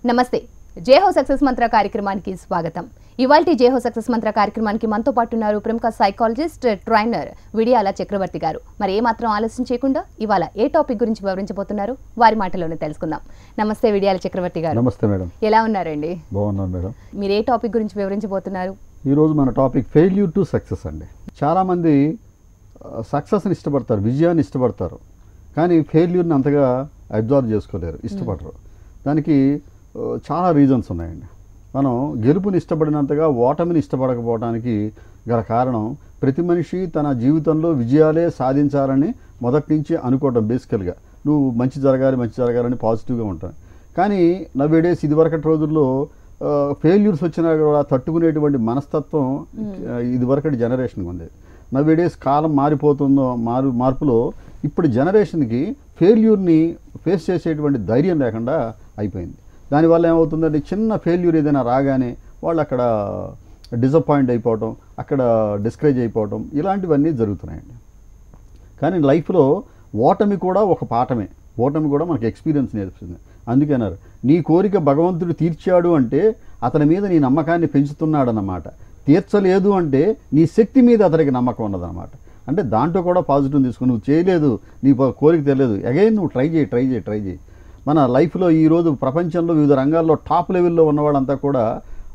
నమస్తే జేహో సక్సెస్ మంత్ర కార్యక్రమానికి స్వాగతం. ఇవాల్టి జేహో సక్సెస్ మంత్ర కార్యక్రమానికి మనతో పాటు ఉన్నారు ప్రముఖ సైకాలజిస్ట్ ట్రైనర్ విడియాల చక్రవర్తి గారు. మరి ఏమాత్రం ఆలస్యం చేయకుండా ఇవాళ ఏ టాపిక్ గురించి వివరించబోతున్నారు వారి మాటలోనే తెలుసుకుందాం. నమస్తే విడియాల చక్రవర్తి గారు. నమస్తే మేడం. ఎలా ఉన్నారండి? బాగున్నాను మేడం. మీరు ఏ టాపిక్ గురించి వివరించబోతున్నారు? ఈరోజు మన టాపిక్ ఫెయిల్యూర్ టు సక్సెస్ అండి. చాలామంది సక్సెస్ని ఇష్టపడతారు, విజయాన్ని ఇష్టపడతారు, కానీ ఫెయిల్యూర్ని అంతగా అబ్జర్వ్ చేసుకోలేరు, ఇష్టపడరు. దానికి చాలా రీజన్స్ ఉన్నాయండి. మనం గెలుపుని ఇష్టపడినంతగా ఓటమిని ఇష్టపడకపోవడానికి గల కారణం ప్రతి మనిషి తన జీవితంలో విజయాలే సాధించాలని మొదటి నుంచి అనుకోవడం. బేసికల్గా నువ్వు మంచి జరగాలని పాజిటివ్గా ఉంటాను. కానీ నవ్వేడేస్ ఇదివరకటి రోజుల్లో ఫెయిల్యూర్స్ వచ్చినా కూడా తట్టుకునేటువంటి మనస్తత్వం ఇదివరకటి జనరేషన్కి ఉంది. నవ్వేడేస్ కాలం మారిపోతుందో మార్పులో ఇప్పుడు జనరేషన్కి ఫెయిల్యూర్ని ఫేస్ చేసేటువంటి ధైర్యం లేకుండా అయిపోయింది. దానివల్ల ఏమవుతుందంటే చిన్న ఫెయిల్యూర్ ఏదైనా రాగానే వాళ్ళు అక్కడ డిసప్పాయింట్ అయిపోవటం, అక్కడ డిస్కరేజ్ అయిపోవటం, ఇలాంటివన్నీ జరుగుతున్నాయండి. కానీ లైఫ్లో ఓటమి కూడా ఒక పాఠమే. ఓటమి కూడా మనకి ఎక్స్పీరియన్స్ నేర్పుతుంది. అందుకన్నారు నీ కోరిక భగవంతుడు తీర్చాడు అంటే అతని మీద నీ నమ్మకాన్ని పెంచుతున్నాడన్నమాట. తీర్చలేదు అంటే నీ శక్తి మీద అతనికి నమ్మకం ఉన్నదన్నమాట. అంటే దాంట్లో కూడా పాజిటివ్ తీసుకుని నువ్వు చేయలేదు, నీ కోరిక తెలియదు, అగైన్ నువ్వు ట్రై చేయి. మన లైఫ్లో ఈరోజు ప్రపంచంలో వివిధ రంగాల్లో టాప్ లెవెల్లో ఉన్నవాళ్ళంతా కూడా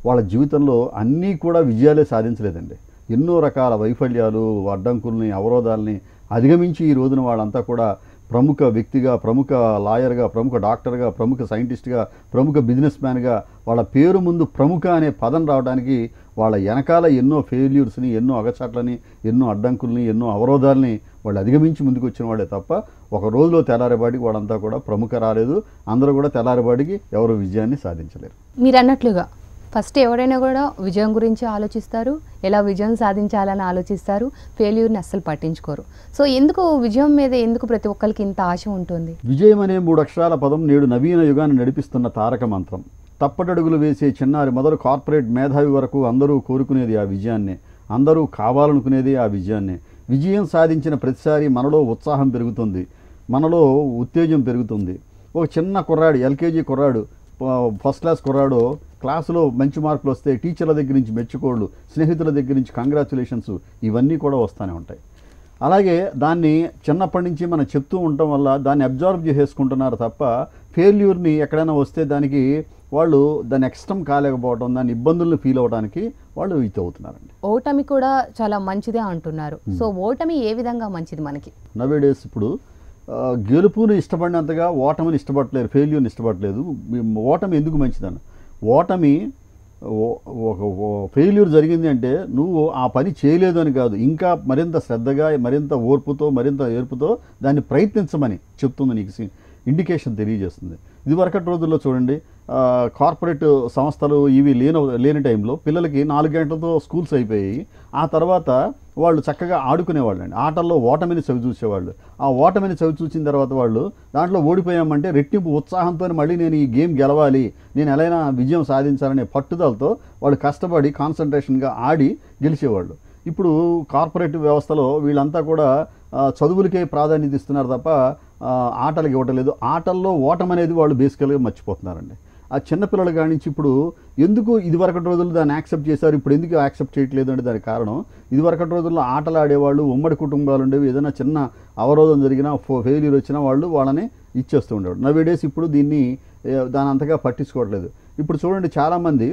వాళ్ళ జీవితంలో అన్నీ కూడా విజయాలే సాధించలేదండి. ఎన్నో రకాల వైఫల్యాలు, అడ్డంకుల్ని, అవరోధాలని అధిగమించి ఈ రోజున వాళ్ళంతా కూడా ప్రముఖ వ్యక్తిగా, ప్రముఖ లాయర్గా, ప్రముఖ డాక్టర్గా, ప్రముఖ సైంటిస్ట్గా, ప్రముఖ బిజినెస్ మ్యాన్గా వాళ్ళ పేరు ముందు ప్రముఖ అనే పదం రావడానికి వాళ్ళ వెనకాల ఎన్నో ఫెయిల్యూర్స్ని, ఎన్నో అగచాట్లని, ఎన్నో అడ్డంకుల్ని, ఎన్నో అవరోధాలని వాళ్ళు అధిగమించి ముందుకు వచ్చిన వాడే తప్ప ఒక రోజులో తెల్లారేపాటికి వాళ్ళంతా కూడా ప్రముఖ రాలేదు. అందరూ కూడా తెల్లారేపాటికి ఎవరు విజయాన్ని సాధించలేరు. మీరు అన్నట్లుగా ఫస్ట్ ఎవరైనా కూడా విజయం గురించి ఆలోచిస్తారు, ఎలా విజయం సాధించాలని ఆలోచిస్తారు, ఫెయిల్యూర్ని అస్సలు పట్టించుకోరు. సో ఎందుకు విజయం మీద ఎందుకు ప్రతి ఒక్కరికి ఇంత ఆశ ఉంటుంది? విజయం అనే 3 అక్షరాల పదం నేడు నవీన యుగాన్ని నడిపిస్తున్న తారక మంత్రం. తప్పటడుగులు వేసే చిన్నారి మొదలు కార్పొరేట్ మేధావి వరకు అందరూ కోరుకునేది ఆ విజయాన్నే, అందరూ కావాలనుకునేది ఆ విజయాన్నే. విజయం సాధించిన ప్రతిసారి మనలో ఉత్సాహం పెరుగుతుంది, మనలో ఉత్తేజం పెరుగుతుంది. ఒక చిన్న కుర్రాడు, ఎల్కేజీ కుర్రాడు, ఫస్ట్ క్లాస్ కుర్రాడు క్లాసులో మంచి మార్కులు వస్తే టీచర్ల దగ్గర నుంచి మెచ్చుకోళ్ళు, స్నేహితుల దగ్గర నుంచి కంగ్రాచులేషన్స్, ఇవన్నీ కూడా వస్తూనే ఉంటాయి. అలాగే దాన్ని చిన్నప్పటి నుంచి మనం చెప్తూ ఉండటం వల్ల దాన్ని అబ్జర్వ్ చేసేసుకుంటున్నారు తప్ప ఫెయిల్యూర్ని ఎక్కడైనా వస్తే దానికి వాళ్ళు దాన్ని ఎక్స్టమ్ కాలేకపోవడం, దాని ఇబ్బందులను ఫీల్ అవ్వడానికి వాళ్ళు ఇది అవుతున్నారండి. ఓటమి కూడా చాలా మంచిదే అంటున్నారు. సో ఓటమి ఏ విధంగా మంచిది మనకి? నవేడేస్ ఇప్పుడు గెలుపుని ఇష్టపడినంతగా ఓటమిని ఇష్టపడలేదు, ఫెయిల్యూర్ని ఇష్టపడలేదు. ఓటమి ఎందుకు మంచిదన్న, ఓటమి ఫెయిల్యూర్ జరిగింది అంటే నువ్వు ఆ పని చేయలేదు అని కాదు, ఇంకా మరింత శ్రద్ధగా, మరింత ఓర్పుతో, మరింత ఏర్పుతో దాన్ని ప్రయత్నించమని చెప్తుంది, నీకు ఇండికేషన్ తెలియజేస్తుంది. ఇదివరకటి రోజుల్లో చూడండి, కార్పొరేట్ సంస్థలు ఇవి లేని టైంలో పిల్లలకి 4 గంటలతో స్కూల్స్ అయిపోయాయి. ఆ తర్వాత వాళ్ళు చక్కగా ఆడుకునేవాళ్ళు అండి. ఆటల్లో ఓటమిని చవి చూసేవాళ్ళు. ఆ ఓటమిని చవి చూసిన తర్వాత వాళ్ళు దాంట్లో ఓడిపోయామంటే రెట్టింపు ఉత్సాహంతో మళ్ళీ నేను ఈ గేమ్ గెలవాలి, నేను ఎలాగైనా విజయం సాధించాలనే పట్టుదలతో వాళ్ళు కష్టపడి కాన్సన్ట్రేషన్గా ఆడి గెలిచేవాళ్ళు. ఇప్పుడు కార్పొరేట్ వ్యవస్థలో వీళ్ళంతా కూడా చదువులకే ప్రాధాన్యత ఇస్తున్నారు తప్ప ఆటలకు ఇవ్వటలేదు. ఆటల్లో ఓటం అనేది వాళ్ళు బేసికల్గా మర్చిపోతున్నారండి. ఆ చిన్నపిల్లల కాడి నుంచి ఇప్పుడు ఎందుకు ఇదివరకటి రోజుల్లో దాన్ని యాక్సెప్ట్ చేశారు, ఇప్పుడు ఎందుకు యాక్సెప్ట్ చేయట్లేదు అంటే దానికి కారణం ఇదివరకటి రోజుల్లో ఆటలు ఆడేవాళ్ళు, ఉమ్మడి కుటుంబాలు ఉండేవి, ఏదైనా చిన్న అవరోధం జరిగినా, ఫెయిల్యూర్ వచ్చినా వాళ్ళని ఇచ్చేస్తూ ఉండేవాడు. నవేడేస్ ఇప్పుడు దాని అంతగా పట్టించుకోవట్లేదు. ఇప్పుడు చూడండి, చాలామంది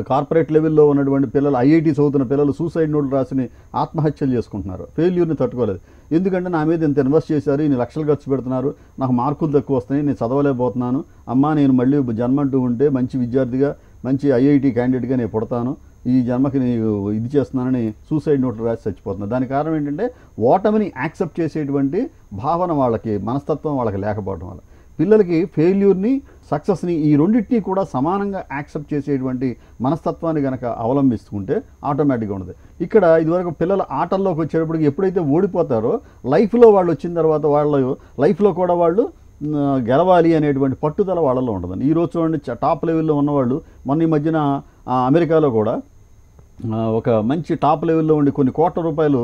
కార్పొరేట్ లెవెల్లో ఉన్నటువంటి పిల్లలు, ఐఐటీ చదువుతున్న పిల్లలు సూసైడ్ నోట్లు రాసి ఆత్మహత్యలు చేసుకుంటున్నారు. ఫెయిల్యూర్ని తట్టుకోలేదు. ఎందుకంటే నా మీద ఇంత ఇన్వెస్ట్ చేశారు, ఇన్ని లక్షలు ఖర్చు పెడుతున్నారు, నాకు మార్కులు తక్కువ వస్తున్నాయి, నేను చదవలేకపోతున్నాను, అమ్మా నేను మళ్ళీ జన్మంటూ ఉంటే మంచి విద్యార్థిగా, మంచి ఐఐటీ క్యాండిడేట్గా నేను పుడతాను, ఈ జన్మకి నేను ఇది చేస్తున్నానని సూసైడ్ నోట్లు రాసి చచ్చిపోతున్నారు. దానికి కారణం ఏంటంటే ఓటమిని యాక్సెప్ట్ చేసేటువంటి భావన వాళ్ళకి, మనస్తత్వం వాళ్ళకి లేకపోవడం వల్ల. పిల్లలకి ఫెయిల్యూర్ని, సక్సెస్ని, ఈ రెండింటినీ కూడా సమానంగా యాక్సెప్ట్ చేసేటువంటి మనస్తత్వాన్ని కనుక అవలంబిస్తుంటే ఆటోమేటిక్గా ఉండదు. ఇక్కడ ఇదివరకు పిల్లలు ఆటల్లోకి వచ్చేటప్పటికి ఎప్పుడైతే ఓడిపోతారో లైఫ్లో వాళ్ళు వచ్చిన తర్వాత వాళ్ళ లైఫ్లో కూడా వాళ్ళు గెలవాలి అనేటువంటి పట్టుదల వాళ్ళలో ఉంటుందండి. ఈరోజు చూడండి, టాప్ లెవెల్లో ఉన్నవాళ్ళు మొన్న ఈ మధ్యన అమెరికాలో కూడా ఒక మంచి టాప్ లెవెల్లో ఉండి కొన్ని కోట్ల రూపాయలు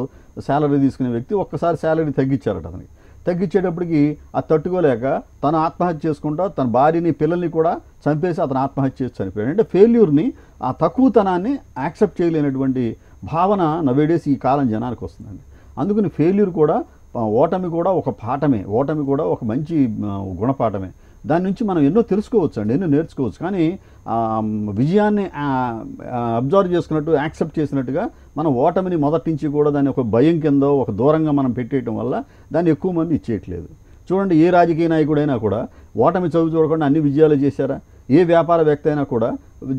శాలరీ తీసుకునే వ్యక్తి ఒక్కసారి శాలరీ తగ్గించారట అతనికి. తగ్గించేటప్పటికి అది తట్టుకోలేక తను ఆత్మహత్య చేసుకుంటా తన భార్యని పిల్లల్ని కూడా చంపేసి అతను ఆత్మహత్య చేసి చనిపోయాడు. అంటే ఫెయిల్యూర్ని, ఆ తక్కువతనాన్ని యాక్సెప్ట్ చేయలేనటువంటి భావన నవేడేస్ ఈ కాలం జనానికి వస్తుందండి. అందుకని ఫెయిల్యూర్ కూడా, ఓటమి కూడా ఒక పాఠమే, ఓటమి కూడా ఒక మంచి గుణపాఠమే. దాని నుంచి మనం ఎన్నో తెలుసుకోవచ్చు అండి, ఎన్నో నేర్చుకోవచ్చు. కానీ విజయాన్ని అబ్జర్వ్ చేసుకున్నట్టు, యాక్సెప్ట్ చేసినట్టుగా మనం ఓటమిని మొదటి నుంచి కూడా దాన్ని ఒక భయం కింద, ఒక దూరంగా మనం పెట్టేయటం వల్ల దాన్ని ఎక్కువ మంది ఇచ్చేయట్లేదు. చూడండి, ఏ రాజకీయ నాయకుడైనా కూడా ఓటమి చదువు చూడకుండా అన్ని విజయాలు చేశారా? ఏ వ్యాపారవేత్త అయినా కూడా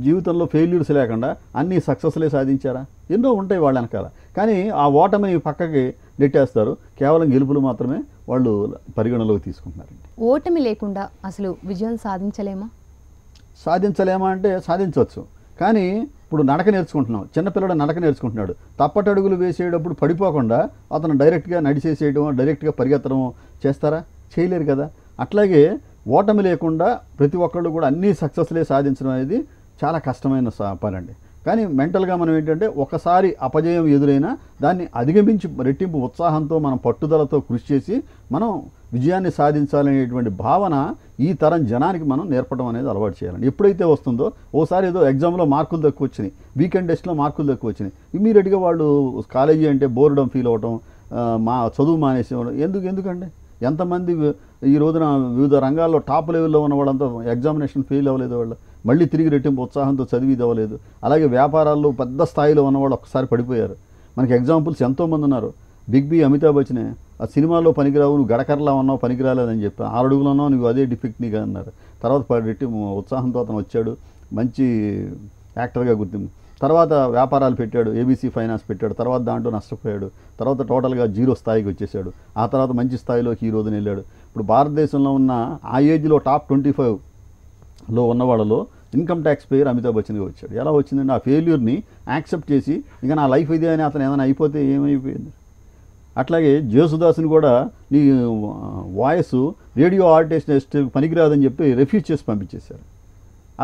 జీవితంలో ఫెయిల్యూర్స్ లేకుండా అన్ని సక్సెస్లే సాధించారా? ఎన్నో ఉంటాయి వాళ్ళ వెనకాల. కానీ ఆ ఓటమిని పక్కకి నెట్టేస్తారు, కేవలం గెలుపులు మాత్రమే వాళ్ళు పరిగణలోకి తీసుకుంటున్నారండి. ఓటమి లేకుండా అసలు విజయం సాధించలేమా? సాధించలేమా అంటే సాధించవచ్చు. కానీ ఇప్పుడు నడక నేర్చుకుంటున్నాం, చిన్నపిల్లడు నడక నేర్చుకుంటున్నాడు, తప్పటడుగులు వేసేటప్పుడు పడిపోకుండా అతను డైరెక్ట్గా నడిచేసేయడం, డైరెక్ట్గా పరిగెత్తడం చేస్తారా? చేయలేరు కదా. అట్లాగే ఓటమి లేకుండా ప్రతి ఒక్కళ్ళు కూడా అన్ని సక్సెస్లే సాధించడం అనేది చాలా కష్టమైన పని అండి. కానీ మెంటల్గా మనం ఏంటంటే, ఒకసారి అపజయం ఎదురైనా దాన్ని అధిగమించి రెట్టింపు ఉత్సాహంతో, మనం పట్టుదలతో కృషి చేసి మనం విజయాన్ని సాధించాలనేటువంటి భావన ఈ తరం జనానికి మనం నేర్పడం అనేది అలవాటు చేయాలండి. ఎప్పుడైతే వస్తుందో, ఓసారి ఏదో ఎగ్జామ్లో మార్కులు తక్కువ వచ్చినాయి, వీకెండ్ టెస్ట్లో మార్కులు తక్కువ వచ్చినాయి, ఇమ్మీడియట్గా వాళ్ళు కాలేజీ అంటే బోర్డమ్ ఫీల్ అవ్వటం, చదువు మానేసేవాడు. ఎందుకండి? ఎంతమంది ఈ రోజున వివిధ రంగాల్లో టాప్ లెవెల్లో ఉన్న వాళ్ళంతా ఎగ్జామినేషన్ ఫెయిల్ అవ్వలేదు, వాళ్ళు మళ్ళీ తిరిగి రెట్టింపు ఉత్సాహంతో చదివిది అవ్వలేదు. అలాగే వ్యాపారాల్లో పెద్ద స్థాయిలో ఉన్నవాళ్ళు ఒక్కసారి పడిపోయారు. మనకి ఎగ్జాంపుల్స్ ఎంతోమంది ఉన్నారు. బిగ్ బి, అమితాబ్ బచ్చనే ఆ సినిమాలో పనికిరావు, నువ్వు గడకరలా ఉన్నావు, పనికిరాలేదని చెప్పి 6 అడుగులు ఉన్నావు, నువ్వు అదే డిఫెక్ట్ నీకు అన్నారు. తర్వాత రెట్టింపు ఉత్సాహంతో అతను వచ్చాడు, మంచి యాక్టర్గా గుర్తింపు. తర్వాత వ్యాపారాలు పెట్టాడు, ఏబీసీ ఫైనాన్స్ పెట్టాడు, తర్వాత దాంట్లో నష్టపోయాడు, తర్వాత టోటల్గా 0 స్థాయికి వచ్చేసాడు. ఆ తర్వాత మంచి స్థాయిలోకి ఈ రోజున వెళ్ళాడు. ఇప్పుడు భారతదేశంలో ఉన్న ఆ ఏజ్లో టాప్ 25లో ఉన్న వాళ్ళలో ఇన్కమ్ ట్యాక్స్ పేయర్ అమితాబ్ బచ్చన్గా వచ్చాడు. ఎలా వచ్చిందండి? ఆ ఫెయిల్యూర్ని యాక్సెప్ట్ చేసి, ఇంకా నా లైఫ్ ఇదే అని అతను ఏదైనా అయిపోతే ఏమైపోయింది? అట్లాగే జేసుదాస్ని కూడా నీ వాయిస్ రేడియో ఆర్టిస్ట్ పనికిరాదని చెప్పి రిఫ్యూజ్ చేసి పంపించేశారు.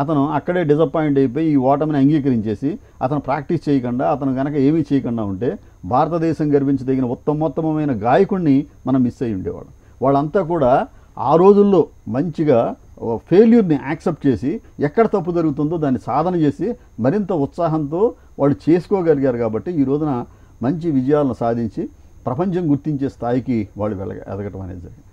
అతను అక్కడే డిసప్పాయింట్ అయిపోయి ఈ ఓటమిని అంగీకరించేసి అతను ప్రాక్టీస్ చేయకుండా, అతను కనుక ఏమీ చేయకుండా ఉంటే భారతదేశం గర్వించదగిన ఉత్తమోత్తమైన గాయకుడిని మనం మిస్ అయ్యి ఉండేవాడు. వాళ్ళంతా కూడా ఆ రోజుల్లో మంచిగా ఫెయిల్యూర్ని యాక్సెప్ట్ చేసి, ఎక్కడ తప్పు జరుగుతుందో దాన్ని సాధన చేసి మరింత ఉత్సాహంతో వాళ్ళు చేసుకోగలిగారు. కాబట్టి ఈ రోజున మంచి విజయాలను సాధించి ప్రపంచం గుర్తించే స్థాయికి వాళ్ళు ఎదగటం అనేది జరిగింది.